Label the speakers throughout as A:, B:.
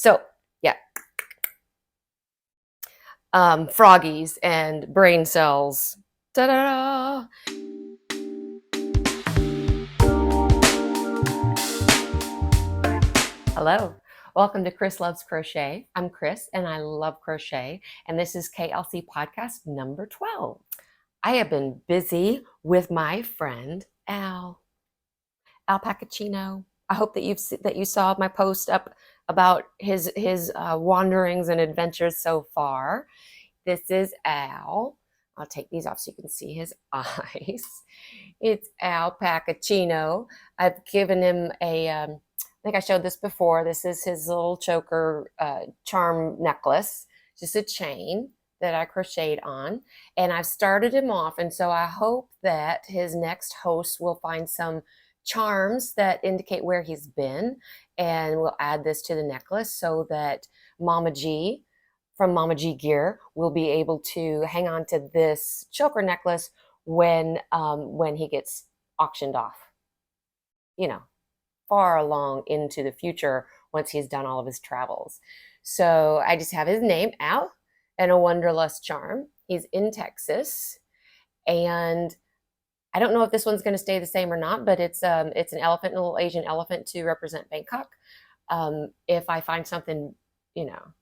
A: So yeah, froggies and brain cells. Ta-da! Hello, welcome to Kris Loves Crochet. I'm Kris and I love crochet, and this is KLC podcast number 12. I have been busy with my friend Alpaccino. I hope that you saw my post up about his wanderings and adventures so far. This is Al. I'll take these off so you can see his eyes. It's Alpaccino. I've given him I think I showed this before. This is his little choker charm necklace, just a chain that I crocheted on. And I've started him off. And so I hope that his next host will find some charms that indicate where he's been. And we'll add this to the necklace so that Mama G from Mama G Gear will be able to hang on to this choker necklace when he gets auctioned off. You know, far along into the future once he's done all of his travels. So I just have his name, Al, and a Wonderlust charm. He's in Texas, and I don't know if this one's going to stay the same or not, but it's an elephant, a little Asian elephant to represent Bangkok. If I find something,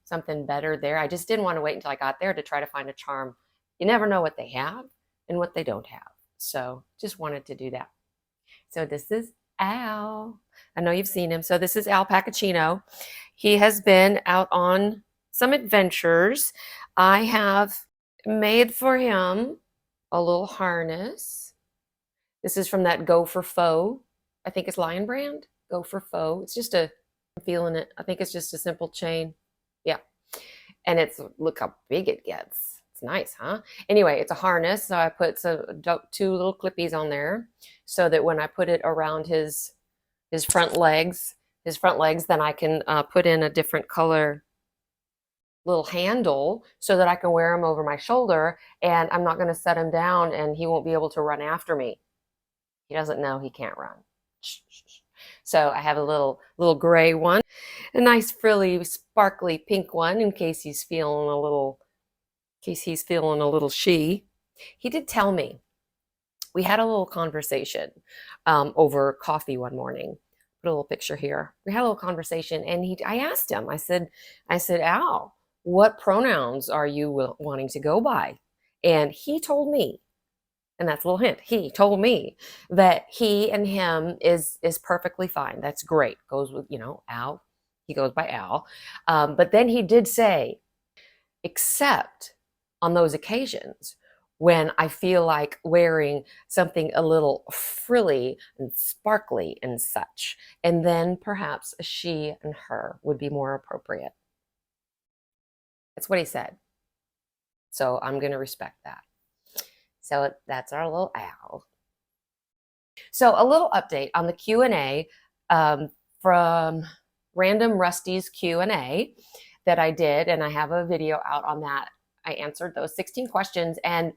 A: something better there, I just didn't want to wait until I got there to try to find a charm. You never know what they have and what they don't have. So just wanted to do that. So this is Al. I know you've seen him. So this is Al Pacacino. He has been out on some adventures. I have made for him a little harness. This is from that Go for Faux, I think it's Lion brand. Go for Faux. It's just I'm feeling it. I think it's just a simple chain. Yeah. And look how big it gets. It's nice, huh? Anyway, it's a harness. So I put two little clippies on there so that when I put it around his front legs, then I can put in a different color little handle so that I can wear him over my shoulder, and I'm not going to set him down and he won't be able to run after me. He doesn't know he can't run. So I have a little gray one, a nice frilly, sparkly pink one in case he's feeling a little she. He did tell me, we had a little conversation over coffee one morning. Put a little picture here. We had a little conversation, and I asked him, I said, Al, what pronouns are you wanting to go by? And he told me, and that's a little hint, he told me that he and him is perfectly fine. That's great. Goes with, Al. He goes by Al. But then he did say, except on those occasions when I feel like wearing something a little frilly and sparkly and such, and then perhaps a she and her would be more appropriate. That's what he said. So I'm going to respect that. So that's our little Al. So a little update on the Q&A from Random Rusty's Q&A that I did, and I have a video out on that. I answered those 16 questions, and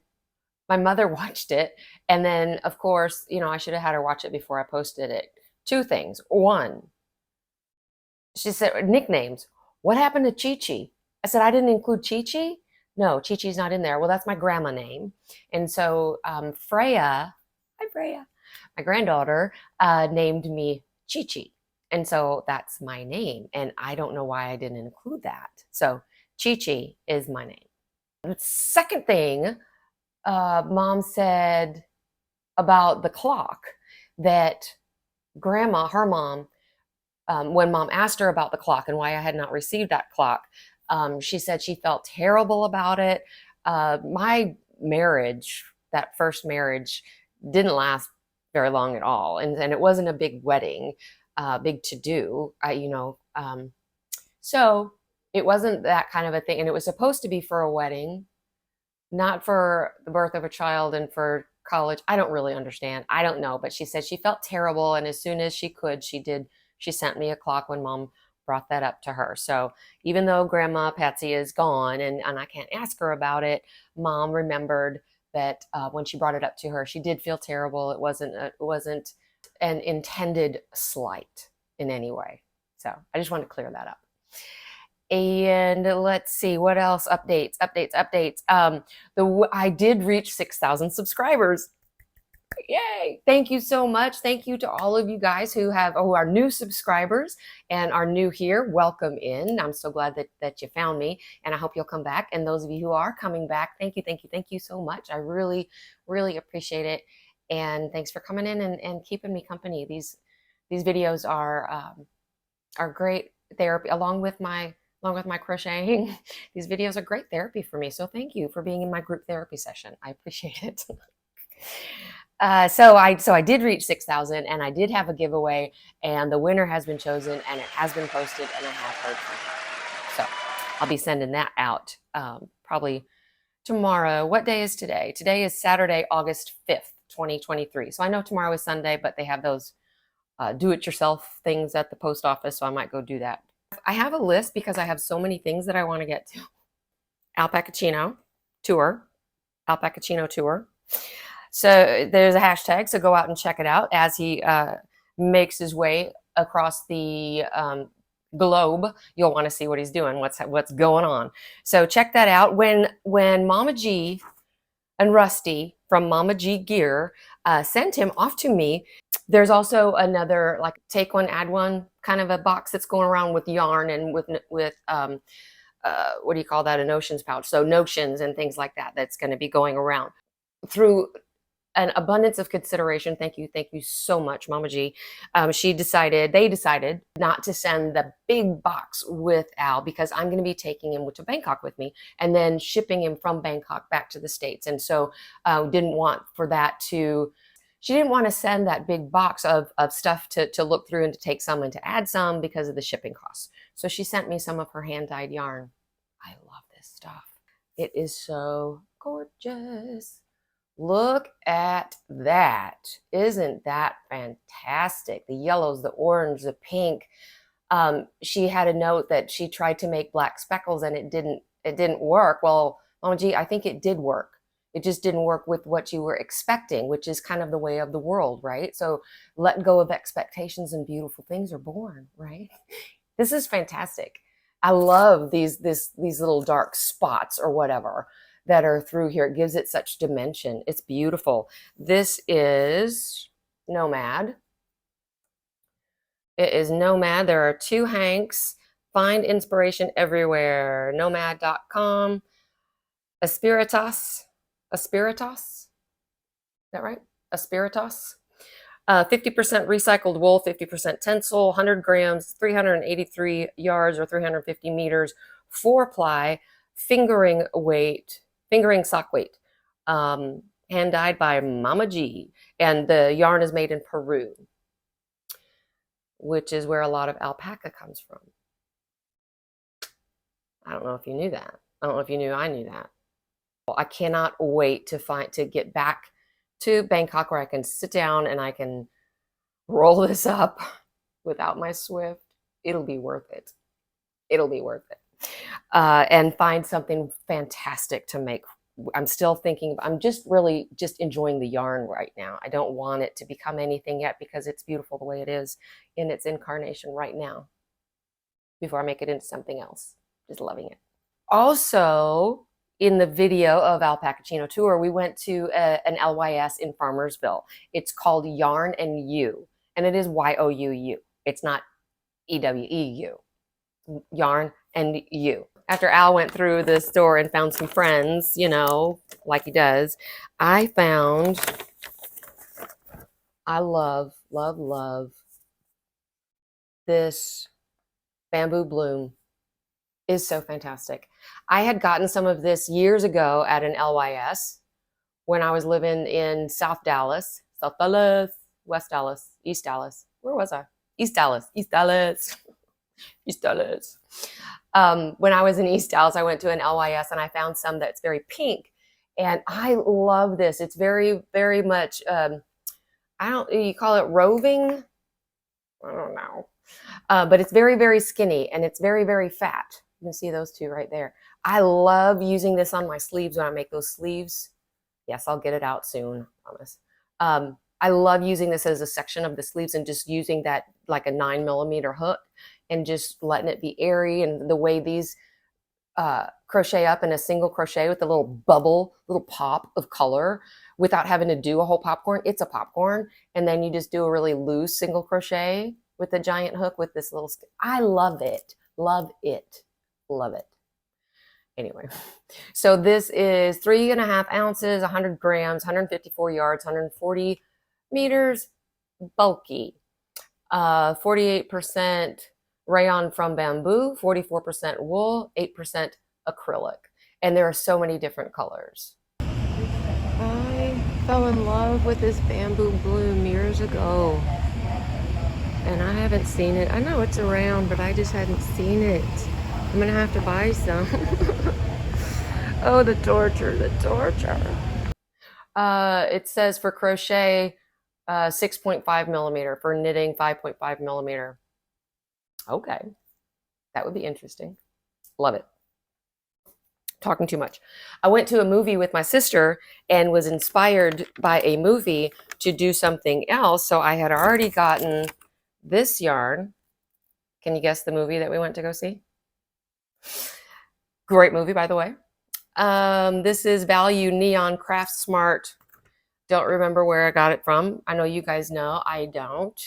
A: my mother watched it. And then, of course, I should have had her watch it before I posted it. Two things. One, she said, nicknames. What happened to Chi-Chi? I said, I didn't include Chi-Chi. No, Chi-Chi's not in there. Well, that's my grandma name. And so Freya, hi Freya, my granddaughter, named me Chi-Chi. And so that's my name. And I don't know why I didn't include that. So Chi-Chi is my name. The second thing, Mom said about the clock, that Grandma, her mom, when Mom asked her about the clock and why I had not received that clock, she said she felt terrible about it. My marriage, that first marriage, didn't last very long at all. And it wasn't a big wedding, big to do, so it wasn't that kind of a thing. And it was supposed to be for a wedding, not for the birth of a child and for college. I don't really understand. I don't know. But she said she felt terrible. And as soon as she could, she sent me a clock when Mom brought that up to her. So even though Grandma Patsy is gone and I can't ask her about it, Mom remembered that when she brought it up to her, she did feel terrible. It wasn't an intended slight in any way. So I just want to clear that up. And let's see what else. Updates. I did reach 6,000 subscribers. Yay! Thank you so much. Thank you to all of you guys who are new subscribers and are new here. Welcome in. I'm so glad that you found me, and I hope you'll come back. And those of you who are coming back, thank you so much. I really, really appreciate it. And thanks for coming in and keeping me company. These videos are great therapy along with my crocheting. These videos are great therapy for me. So thank you for being in my group therapy session. I appreciate it. So I did reach 6,000, and I did have a giveaway, and the winner has been chosen, and it has been posted, and I have heard from him. So I'll be sending that out probably tomorrow. What day is today? Today is Saturday, August 5th, 2023. So I know tomorrow is Sunday, but they have those do-it-yourself things at the post office, so I might go do that. I have a list because I have so many things that I want to get to. Alpaccino tour. So there's a hashtag, so go out and check it out as he makes his way across the globe. You'll want to see what he's doing, what's going on. So check that out. When Mama G and Rusty from Mama G Gear sent him off to me, there's also another like take one, add one kind of a box that's going around with yarn and with what do you call that? A notions pouch. So notions and things like that. That's going to be going around through an abundance of consideration. Thank you so much, Mama G. They decided not to send the big box with Al because I'm going to be taking him to Bangkok with me and then shipping him from Bangkok back to the States. And so didn't want for that to, she didn't want to send that big box of stuff to look through and to take some and to add some because of the shipping costs. So she sent me some of her hand-dyed yarn. I love this stuff. It is so gorgeous. Look at that. Isn't that fantastic? The yellows, the orange, the pink. She had a note that she tried to make black speckles and it didn't work. Well, Mama G, I think it did work. It just didn't work with what you were expecting, which is kind of the way of the world, right? So let go of expectations and beautiful things are born, right? This is fantastic. I love these little dark spots or whatever that are through here. It gives it such dimension. It's beautiful. This is Nomad. It is Nomad. There are 2 Hanks. Find inspiration everywhere. Nomad.com. Espiritas. Is that right? Espiritas. 50% recycled wool, 50% tencel, 100 grams, 383 yards or 350 meters, 4-ply, fingering sock weight, hand dyed by Mama G. And the yarn is made in Peru, which is where a lot of alpaca comes from. I don't know if you knew that. I don't know if you knew I knew that. Well, I cannot wait to get back to Bangkok where I can sit down and I can roll this up without my Swift. It'll be worth it. It'll be worth it. And find something fantastic to make. I'm still thinking, I'm just really just enjoying the yarn right now. I don't want it to become anything yet because it's beautiful the way it is in its incarnation right now before I make it into something else. Just loving it. Also, in the video of Alpaccino Tour, we went to an LYS in Farmersville. It's called Yarn and You, and it is Y-O-U-U. It's not E-W-E-U. Yarn and You. After Al went through the store and found some friends, you know, like he does, I love, love, love this bamboo bloom. Is so fantastic. I had gotten some of this years ago at an LYS when I was living in South Dallas, West Dallas, East Dallas. Where was I? East Dallas. When I was in East Dallas, I went to an LYS and I found some that's very pink. And I love this. It's very, very much, you call it roving? I don't know. But it's very, very skinny and it's very, very fat. You can see those 2 right there. I love using this on my sleeves when I make those sleeves. Yes, I'll get it out soon, I promise. I love using this as a section of the sleeves and just using that like a 9mm hook and just letting it be airy. And the way these crochet up in a single crochet with a little bubble, little pop of color without having to do a whole popcorn. It's a popcorn. And then you just do a really loose single crochet with a giant hook with this little, I love it. Love it. Love it. Anyway, so this is 3.5 ounces, 100 grams, 154 yards, 140 meters, bulky. 48% rayon from bamboo, 44% wool, 8% acrylic. And there are so many different colors. I fell in love with this bamboo bloom years ago. And I haven't seen it. I know it's around, but I just hadn't seen it. I'm gonna have to buy some. Oh, the torture, the torture. It says for crochet, 6.5 millimeter, for knitting, 5.5 millimeter. Okay, that would be interesting. Love it. Talking too much. I went to a movie with my sister and was inspired by a movie to do something else. So I had already gotten this yarn. Can you guess the movie that we went to go see? Great movie, by the way. This is Value Neon Craft Smart. Don't remember where I got it from. I know you guys know. I don't.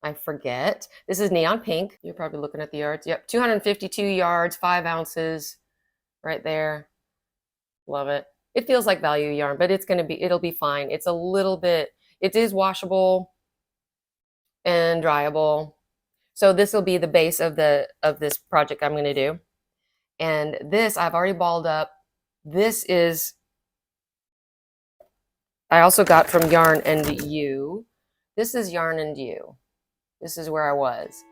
A: I forget. This is neon pink. You're probably looking at the yards. Yep, 252 yards, 5 ounces, right there. Love it. It feels like value yarn, but it'll be fine. It's a little bit, it is washable and dryable. So this will be the base of this project I'm going to do. And this I've already balled up. This is, I also got from Yarn and You. This is Yarn and You. This is where I was.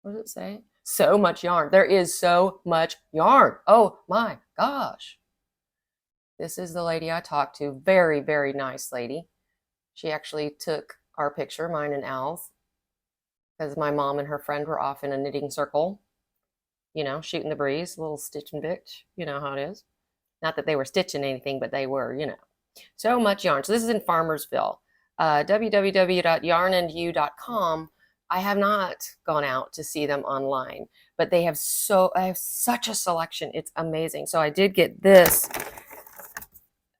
A: What does it say? So much yarn. There is so much yarn. Oh my gosh. This is the lady I talked to. Very, very nice lady. She actually took our picture, mine and Al's, because my mom and her friend were off in a knitting circle, you know, shooting the breeze, a little stitching bitch. You know how it is. Not that they were stitching anything, but they were, you know. So much yarn. So this is in Farmersville. www.yarnandyou.com. I have not gone out to see them online, but I have such a selection. It's amazing. So I did get this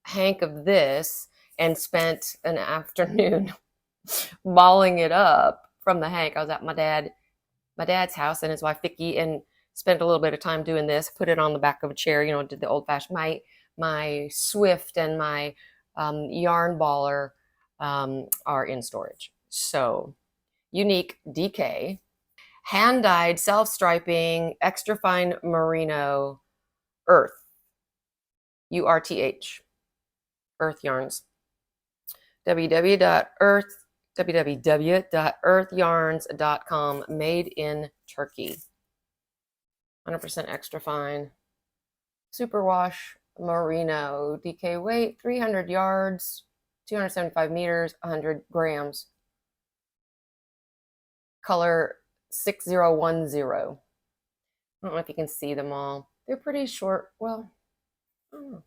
A: hank of this and spent an afternoon balling it up from the hank. I was at my dad's house and his wife Vicky, and spent a little bit of time doing this. Put it on the back of a chair, you know, did the old-fashioned. My Swift and my yarn baller are in storage. So unique DK, hand-dyed, self-striping, extra fine merino, earth, URTH, earth yarns. www.earthyarns.com, made in Turkey. 100% extra fine, superwash merino, DK weight, 300 yards, 275 meters, 100 grams. Color 6010. I don't know if you can see them all. They're pretty short. Well, I don't know.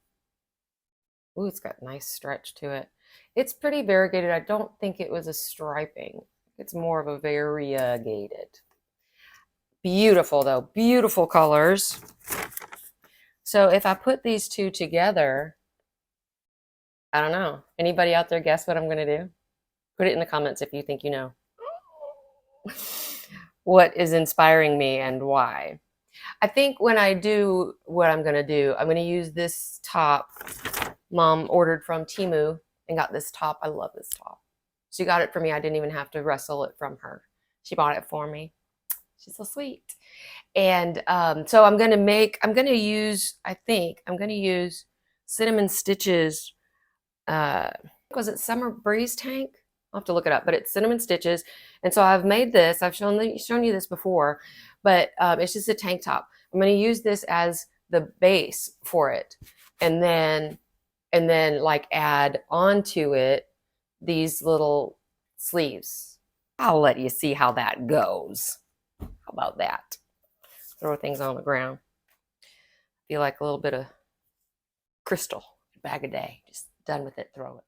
A: Ooh, it's got nice stretch to it. It's pretty variegated. I don't think it was a striping. It's more of a variegated. Beautiful though, beautiful colors. So if I put these two together, I don't know. Anybody out there guess what I'm gonna do? Put it in the comments if you think you know. what is inspiring me and why. I think when I do what I'm going to do, I'm going to use this top Mom ordered from Temu and got this top. I love this top. She got it for me. I didn't even have to wrestle it from her. She bought it for me. She's so sweet. And so I'm going to use Cinnamon Stitches. Was it Summer Breeze Tank? I'll have to look it up, but it's Cinnamon Stitches. And so I've made this. I've shown you this before, but it's just a tank top. I'm going to use this as the base for it, and then like add onto it these little sleeves. I'll let you see how that goes. How about that? Throw things on the ground. Feel like a little bit of crystal, bag a day. Just done with it, throw it.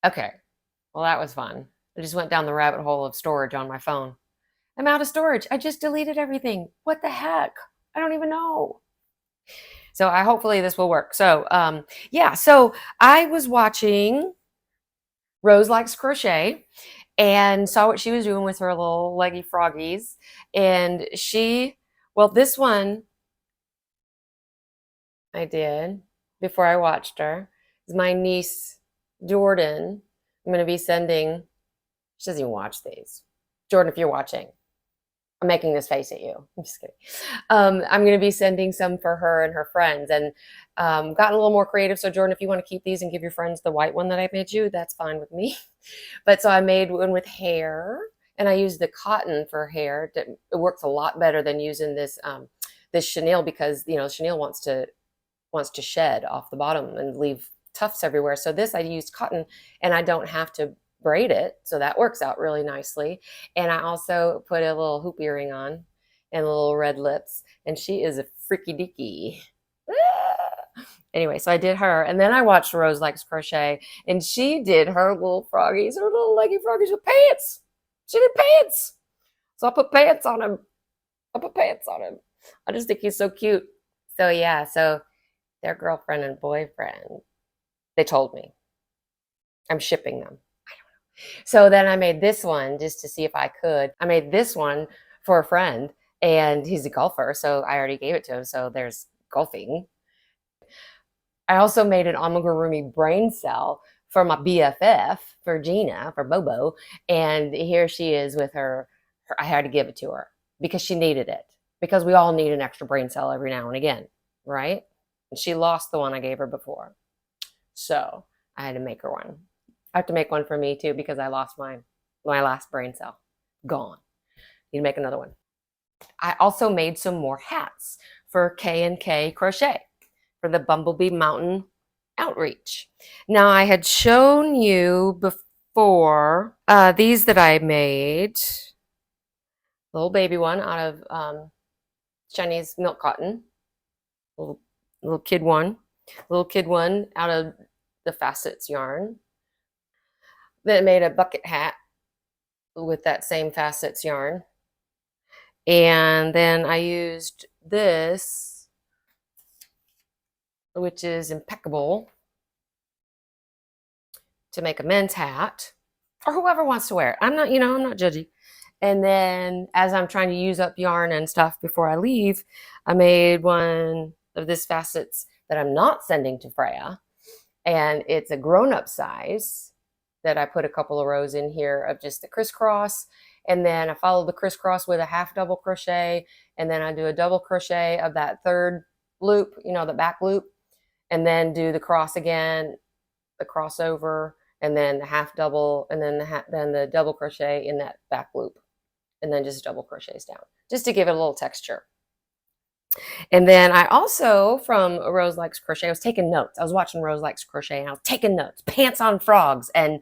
A: Okay, well that was fun. I just went down the rabbit hole of storage on my phone. I'm out of storage. I just deleted everything. What the heck? I don't even know. So hopefully this will work. So yeah, so I was watching Rose Likes Crochet and saw what she was doing with her little leggy froggies. And this one I did before I watched her is my niece, Jordan. I'm going to be sending, she doesn't even watch these. Jordan, if you're watching, I'm making this face at you. I'm just kidding. I'm going to be sending some for her and her friends, and gotten a little more creative. So Jordan, if you want to keep these and give your friends the white one that I made you, that's fine with me. But so I made one with hair, and I used the cotton for hair. It works a lot better than using this this chenille, because chenille wants to shed off the bottom and leave tufts everywhere. So this I used cotton, and I don't have to braid it, so that works out really nicely. And I also put a little hoop earring on and little red lips, and she is a freaky deaky. Anyway, so I did her, and then I watched Rose Likes Crochet, and she did her little froggies, her little leggy froggies with pants. She did pants, so I put pants on him. I just think he's so cute. So yeah, so their girlfriend and boyfriend, they told me I'm shipping them. So then I made this one just to see if I could. I made this one for a friend, and he's a golfer, so I already gave it to him. So there's golfing. I also made an amigurumi brain cell for my BFF, for Gina, for Bobo. And here she is with her. I had to give it to her because she needed it. Because we all need an extra brain cell every now and again, right? And she lost the one I gave her before. So I had to make her one. I have to make one for me too, because I lost my last brain cell. Gone. Need to make another one. I also made some more hats for K&K Crochet for the Bumblebee Mountain Outreach. Now I had shown you before these that I made. Little baby one out of Chinese milk cotton. Little kid one out of the Facets yarn. Then I made a bucket hat with that same Facets yarn. And then I used this, which is Impeccable, to make a men's hat, or whoever wants to wear it. I'm not judgy. And then as I'm trying to use up yarn and stuff before I leave, I made one of this Facets that I'm not sending to Freya. And it's a grown-up size that I put a couple of rows in here of just the crisscross. And then I follow the crisscross with a half double crochet. And then I do a double crochet of that third loop, the back loop. And then do the cross again, the crossover, and then the half double, and then the double crochet in that back loop. And then just double crochets down, just to give it a little texture. And then I also, from Rose Likes Crochet, I was taking notes. I was watching Rose Likes Crochet, and I was taking notes. Pants on frogs and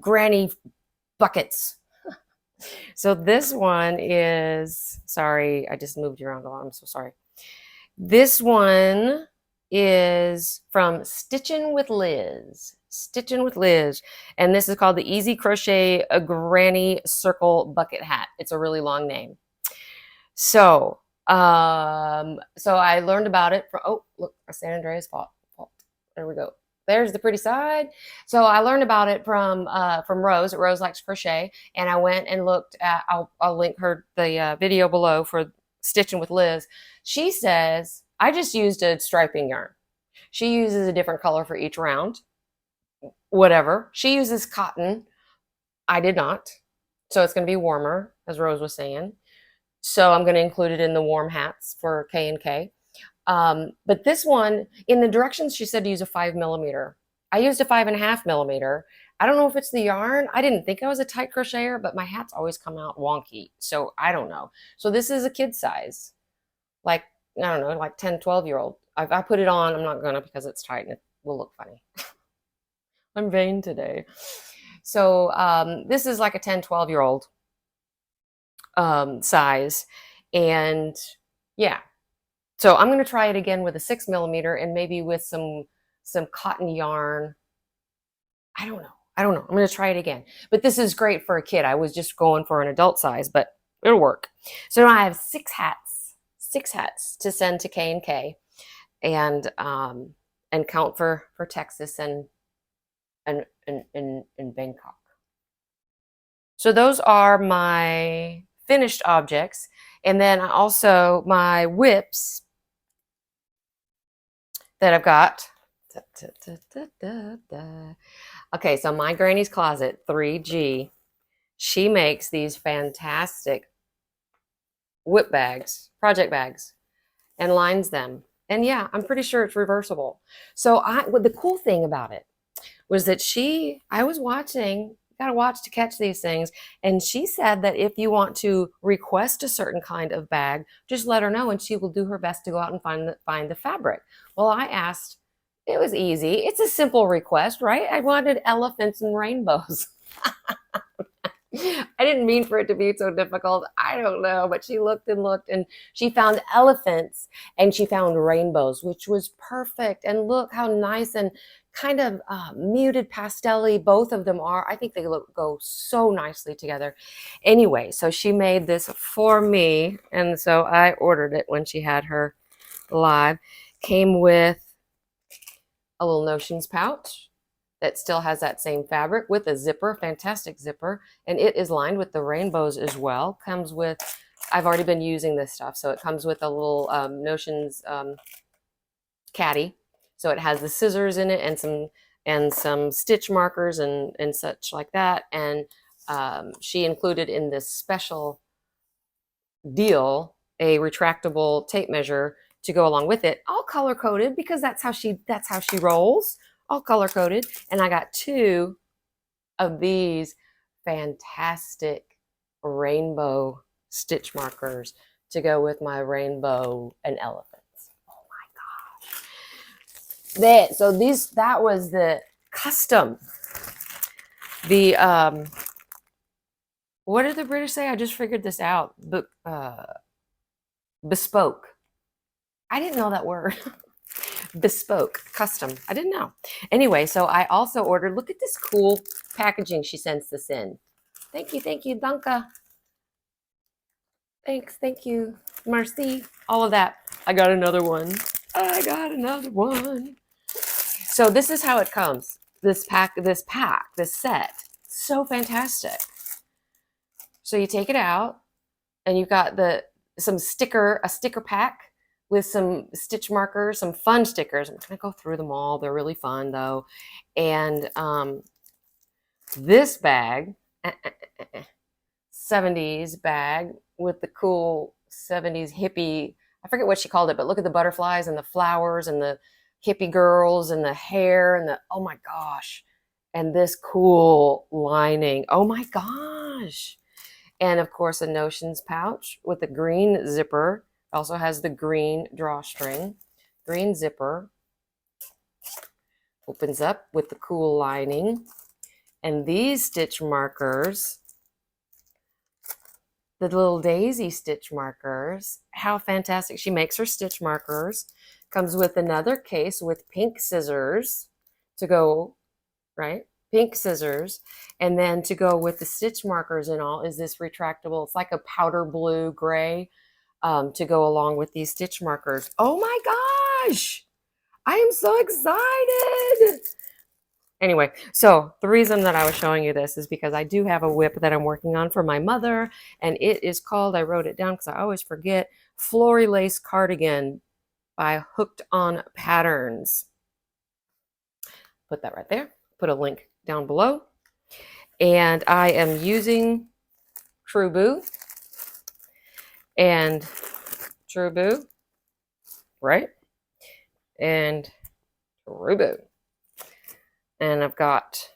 A: granny buckets. So this one is, sorry, I just moved you around a lot. I'm so sorry. This one is from Stitchin' with Liz. And this is called the Easy Crochet a Granny Circle Bucket Hat. It's a really long name. So I learned about it from, oh, look, our San Andreas fault. There we go. there's the pretty side. So I learned about it from Rose at Rose Likes Crochet, and I went and looked at. I'll link her the video below for Stitching with Liz. She says I just used a striping yarn. She uses a different color for each round. Whatever. She uses cotton. I did not. So it's going to be warmer, as Rose was saying. So I'm going to include it in the warm hats for K and K. But this one, in the directions, she said to use a 5mm. I used a 5.5mm. I don't know if it's the yarn. I didn't think I was a tight crocheter, but my hats always come out wonky. So I don't know. So this is a kid size, like, I don't know, like 10, 12-year-old. I put it on. I'm not going to because it's tight and it will look funny. I'm vain today. So this is like a 10, 12-year-old size. And yeah. So I'm going to try it again with a 6mm and maybe with some cotton yarn. I don't know. I'm going to try it again. But this is great for a kid. I was just going for an adult size, but it'll work. So now I have 6 hats to send to K and K, and count for Texas and Bangkok. So those are my finished objects. And then also my whips that I've got. Okay, so my granny's closet, 3G, she makes these fantastic whip bags, project bags, and lines them. And yeah, I'm pretty sure it's reversible. So the cool thing about it was that I was watching, you gotta watch to catch these things, and she said that if you want to request a certain kind of bag, just let her know and she will do her best to go out and find the fabric. Well, I asked, it was easy. It's a simple request, right? I wanted elephants and rainbows. I didn't mean for it to be so difficult. I don't know, but she looked and she found elephants and she found rainbows, which was perfect. And look how nice and kind of muted pastel-y both of them are. I think they go so nicely together. Anyway, so she made this for me, and so I ordered it when she had her live. Came with a little notions pouch that still has that same fabric with a zipper, fantastic zipper, and it is lined with the rainbows as well. Comes with, I've already been using this stuff, so it comes with a little notions caddy. So it has the scissors in it and some stitch markers and such like that. And she included in this special deal a retractable tape measure to go along with it, all color coded because that's how she rolls, all color coded. And I got 2 of these fantastic rainbow stitch markers to go with my rainbow and elephants. Oh my gosh. That was the custom. The what did the British say? I just figured this out. Bespoke. I didn't know that word. Bespoke, custom. I didn't know. Anyway, so I also ordered, look at this cool packaging she sends this in. Thank you, Danka. Thanks, thank you. Merci. All of that. I got another one. So this is how it comes. This set. So fantastic. So you take it out and you've got a sticker pack with some stitch markers, some fun stickers. I'm gonna go through them all. They're really fun though. And this bag, 70s bag with the cool 70s hippie, I forget what she called it, but look at the butterflies and the flowers and the hippie girls and the hair and oh my gosh. And this cool lining, oh my gosh. And of course a notions pouch with a green zipper. Also has the green drawstring, green zipper, opens up with the cool lining. And these stitch markers, the little daisy stitch markers, how fantastic. She makes her stitch markers, comes with another case with pink scissors to go, right? Pink scissors. And then to go with the stitch markers and all is this retractable, it's like a powder blue gray, to go along with these stitch markers. Oh my gosh. I am so excited. Anyway, so the reason that I was showing you this is because I do have a whip that I'm working on for my mother, and it is called, I wrote it down because I always forget, Flory Lace Cardigan by Hooked on Patterns. Put that right there. Put a link down below. And I am using True Boo and True Boo, right? And True Boo. And I've got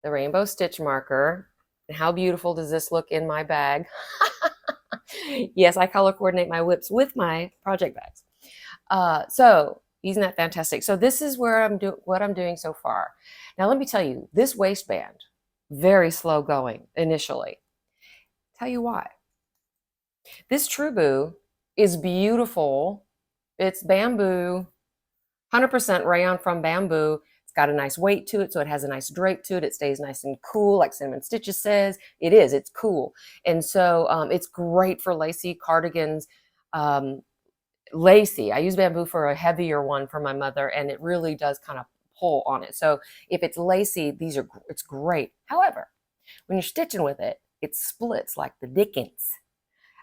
A: the rainbow stitch marker. And how beautiful does this look in my bag? Yes, I color coordinate my whips with my project bags. So isn't that fantastic? So this is where what I'm doing so far. Now let me tell you, this waistband, very slow going initially. Tell you why. This True Boo is beautiful. It's bamboo, 100% rayon from bamboo. It's got a nice weight to it, so it has a nice drape to it. It stays nice and cool, like Cinnamon Stitches says. It's cool. And so it's great for lacy cardigans. Lacy, I use bamboo for a heavier one for my mother, and it really does kind of pull on it. So if it's lacy, it's great. However, when you're stitching with it, it splits like the dickens.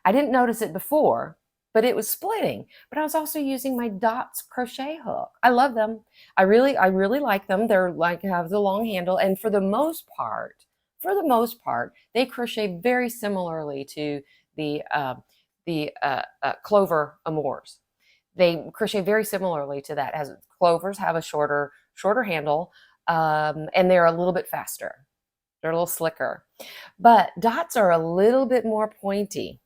A: I didn't notice it before, but it was splitting. But I was also using my Dots crochet hook. I love them. I really like them. They're like, have the long handle, and for the most part, they crochet very similarly to the Clover Amours. They crochet very similarly to that, as Clovers have a shorter handle, and they're a little bit faster. They're a little slicker. But Dots are a little bit more pointy.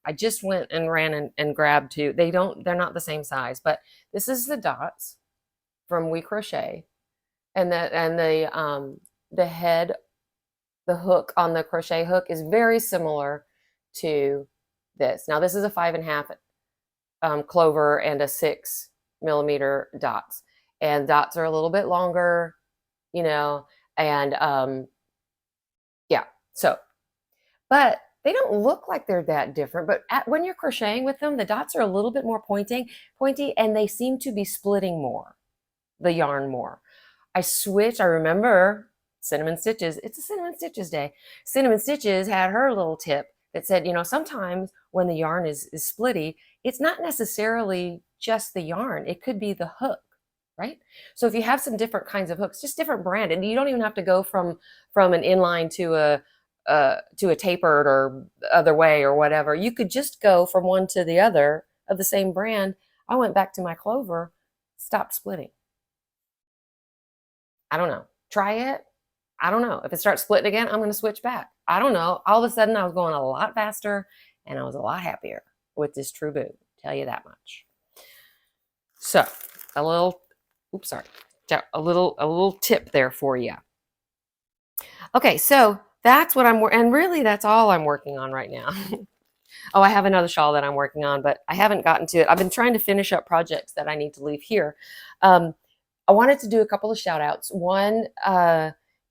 A: I just went and ran and grabbed two. They're not the same size, but this is the Dots from We Crochet, and the head, the hook on the crochet hook is very similar to this. Now this is a 5.5 Clover and a 6mm Dots, and Dots are a little bit longer, and yeah. So, but they don't look like they're that different. But when you're crocheting with them, the Dots are a little bit more pointy, and they seem to be splitting the yarn more. I remember Cinnamon Stitches. It's a Cinnamon Stitches day. Cinnamon Stitches had her little tip that said, sometimes when the yarn is splitty, it's not necessarily just the yarn. It could be the hook, right? So if you have some different kinds of hooks, just different brand, and you don't even have to go from an inline to a tapered or other way or whatever. You could just go from one to the other of the same brand. I went back to my Clover, stopped splitting. I don't know. Try it. I don't know. If it starts splitting again, I'm going to switch back. I don't know. All of a sudden, I was going a lot faster, and I was a lot happier with this True Boo. Tell you that much. So, a little tip there for you. Okay, so that's what and really that's all I'm working on right now. Oh, I have another shawl that I'm working on, but I haven't gotten to it. I've been trying to finish up projects that I need to leave here. I wanted to do a couple of shout outs. One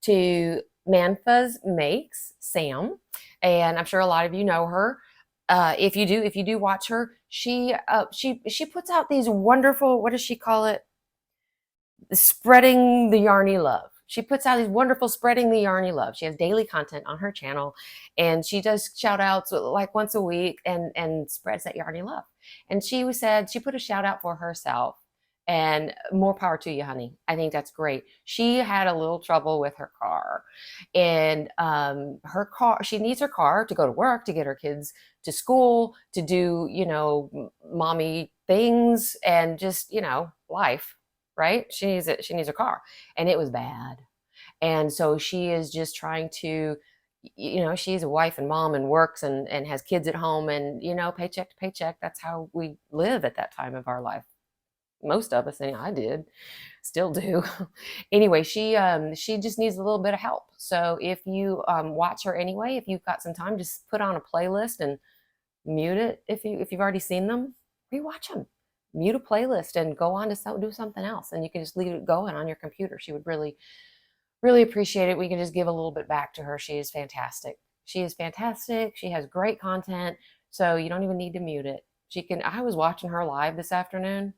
A: to Manfa's Makes, Sam, and I'm sure a lot of you know her. If you do watch her, she puts out these wonderful, what does she call it? Spreading the Yarny Love. She puts out these wonderful Spreading the Yarny Love. She has daily content on her channel, and she does shout outs like once a week and spreads that Yarny Love. And she put a shout out for herself, and more power to you, honey. I think that's great. She had a little trouble with her car, and she needs her car to go to work, to get her kids to school, to do, mommy things, and just, life. Right? She needs a car, and it was bad. And so she is just trying to, she's a wife and mom and works and has kids at home, and, paycheck to paycheck. That's how we live at that time of our life. Most of us, and I did, still do. Anyway, she just needs a little bit of help. So if you watch her anyway, if you've got some time, just put on a playlist and mute it. If you've already seen them, rewatch them. Mute a playlist and go on to do something else, and you can just leave it going on your computer. She would really, really appreciate it. We can just give a little bit back to her. She is fantastic. She has great content, so you don't even need to mute it. I was watching her live this afternoon.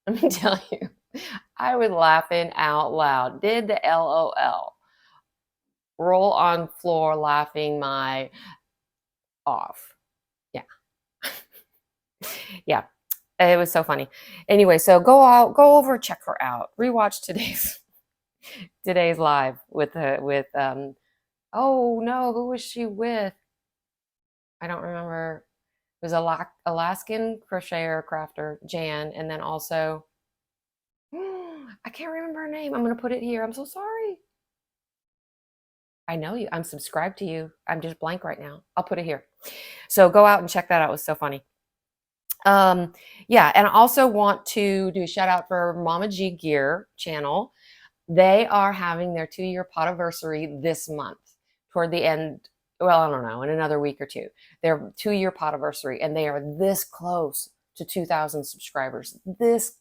A: Let me tell you, I was laughing out loud. Did the LOL. Roll on floor laughing my off. Yeah. Yeah. It was so funny. Anyway, so go over, check her out. Rewatch today's live with oh no, who was she with? I don't remember. It was a Alaskan crocheter crafter, Jan, and then also I can't remember her name. I'm gonna put it here. I'm so sorry. I know you. I'm subscribed to you. I'm just blank right now. I'll put it here. So go out and check that out. It was so funny. Yeah, and I also want to do a shout out for Mama G Gear channel. They are having their 2-year podiversary this month, toward the end. Well, I don't know, in another week or two. Their 2-year podiversary, and they are this close to 2,000 subscribers. This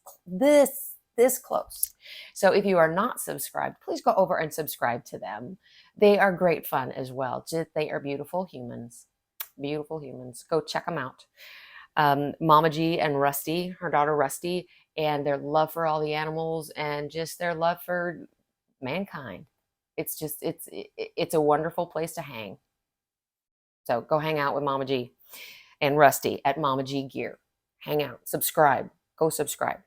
A: close. So if you are not subscribed, please go over and subscribe to them. They are great fun as well. They are beautiful humans. Beautiful humans. Go check them out. Mama G and Rusty, her daughter Rusty, and their love for all the animals and just their love for mankind. It's just it's a wonderful place to hang. So go hang out with Mama G and Rusty at Mama G Gear. Hang out, subscribe, go subscribe.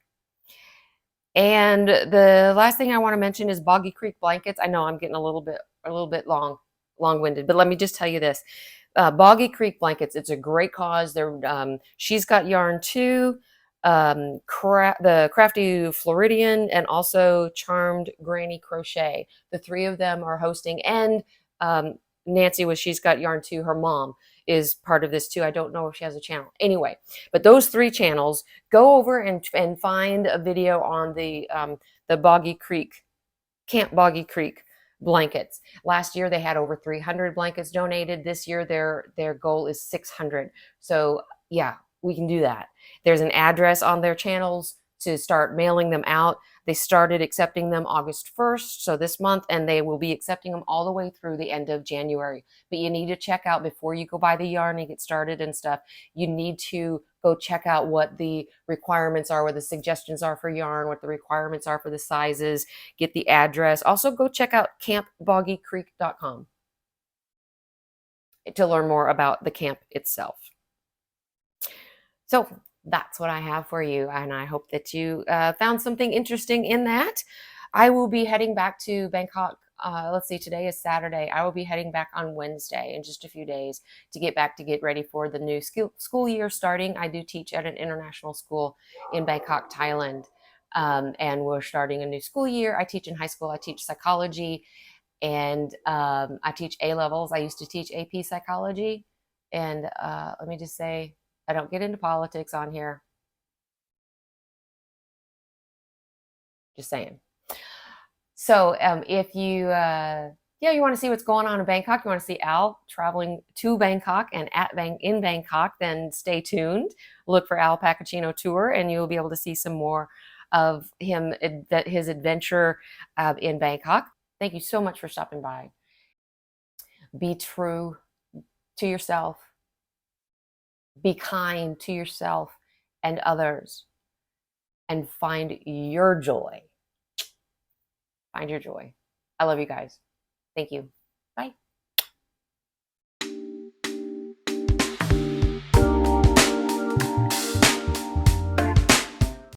A: And the last thing I want to mention is Boggy Creek blankets. I know I'm getting a little bit long-winded, but let me just tell you this. Boggy Creek blankets, it's a great cause. They're She's Got Yarn too, the Crafty Floridian, and also Charmed Granny Crochet. The three of them are hosting, and Nancy with She's Got Yarn too, her mom, is part of this too. I don't know if she has a channel. Anyway, but those 3 channels, go over and find a video on the Boggy Creek, Camp Boggy Creek blankets. Last year they had over 300 blankets donated. This year their goal is 600. So yeah, we can do that. There's an address on their channels to start mailing them out. They started accepting them August 1st, so this month, and they will be accepting them all the way through the end of January. But you need to check out, before you go buy the yarn and get started and stuff, you need to go check out what the requirements are, what the suggestions are for yarn, what the requirements are for the sizes, get the address. Also go check out campboggycreek.com to learn more about the camp itself. So that's what I have for you, and I hope that you found something interesting in that. I will be heading back to Bangkok. Let's see, today is Saturday. I will be heading back on Wednesday in just a few days to get ready for the new school year starting. I do teach at an international school in Bangkok, Thailand, and we're starting a new school year. I teach in high school. I teach psychology, and I teach A levels. I used to teach AP psychology, and let me just say, I don't get into politics on here. Just saying. So if you you want to see what's going on in Bangkok, you want to see Al traveling to Bangkok and in Bangkok, then stay tuned. Look for Al Pacacino Tour, and you'll be able to see some more of him, his adventure in Bangkok. Thank you so much for stopping by. Be true to yourself. Be kind to yourself and others, and find your joy. Find your joy. I love you guys. Thank you.